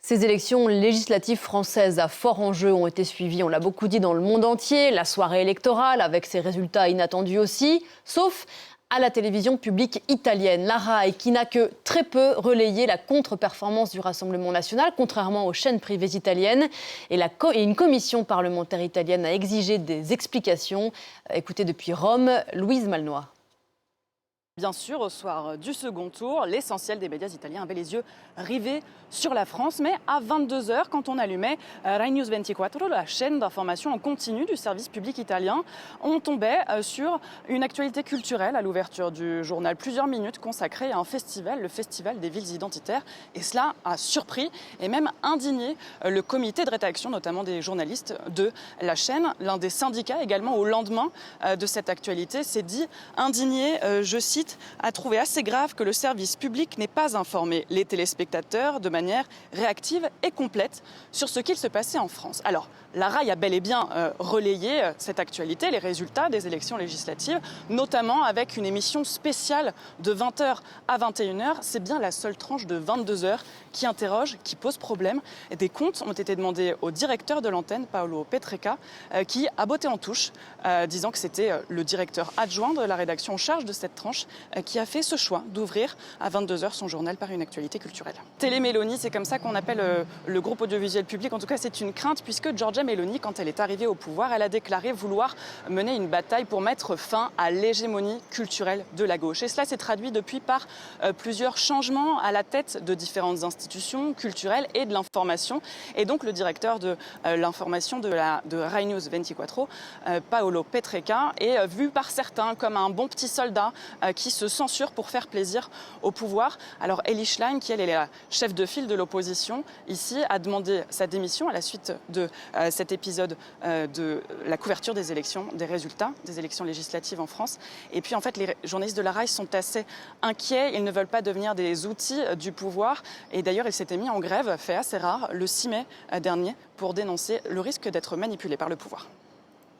Ces élections législatives françaises à fort enjeu ont été suivies, on l'a beaucoup dit, dans le monde entier. La soirée électorale avec ses résultats inattendus aussi, sauf à la télévision publique italienne, la RAI, qui n'a que très peu relayé la contre-performance du Rassemblement national, contrairement aux chaînes privées italiennes. Et une commission parlementaire italienne a exigé des explications. Écoutez depuis Rome, Louise Malnois. Bien sûr, au soir du second tour, l'essentiel des médias italiens avait les yeux rivés sur la France. Mais à 22 h, quand on allumait Rai News 24, la chaîne d'information en continu du service public italien, on tombait sur une actualité culturelle à l'ouverture du journal. Plusieurs minutes consacrées à un festival, le Festival des villes identitaires. Et cela a surpris et même indigné le comité de rédaction, notamment des journalistes de la chaîne. L'un des syndicats également, au lendemain de cette actualité, s'est dit indigné, je cite, a trouvé assez grave que le service public n'ait pas informé les téléspectateurs de manière réactive et complète sur ce qu'il se passait en France. Alors, la RAI a bel et bien relayé cette actualité, les résultats des élections législatives, notamment avec une émission spéciale de 20 h à 21 h. C'est bien la seule tranche de 22 h qui interroge, qui pose problème. Et des comptes ont été demandés au directeur de l'antenne, Paolo Petreca, qui a botté en touche, disant que c'était le directeur adjoint de la rédaction en charge de cette tranche qui a fait ce choix d'ouvrir à 22 h son journal par une actualité culturelle. Télé Meloni, c'est comme ça qu'on appelle le groupe audiovisuel public. En tout cas, c'est une crainte puisque Giorgia Meloni, quand elle est arrivée au pouvoir, elle a déclaré vouloir mener une bataille pour mettre fin à l'hégémonie culturelle de la gauche. Et cela s'est traduit depuis par plusieurs changements à la tête de différentes institutions culturelles et de l'information. Et donc, le directeur de l'information de Rai News 24, Paolo Petreca, est vu par certains comme un bon petit soldat qui se censure pour faire plaisir au pouvoir. Alors Elly Schlein, qui elle est la chef de file de l'opposition, ici a demandé sa démission à la suite de cet épisode de la couverture des élections, des résultats des élections législatives en France. Et puis en fait, les journalistes de la RAI sont assez inquiets, ils ne veulent pas devenir des outils du pouvoir. Et d'ailleurs, ils s'étaient mis en grève, fait assez rare, le 6 mai dernier, pour dénoncer le risque d'être manipulés par le pouvoir.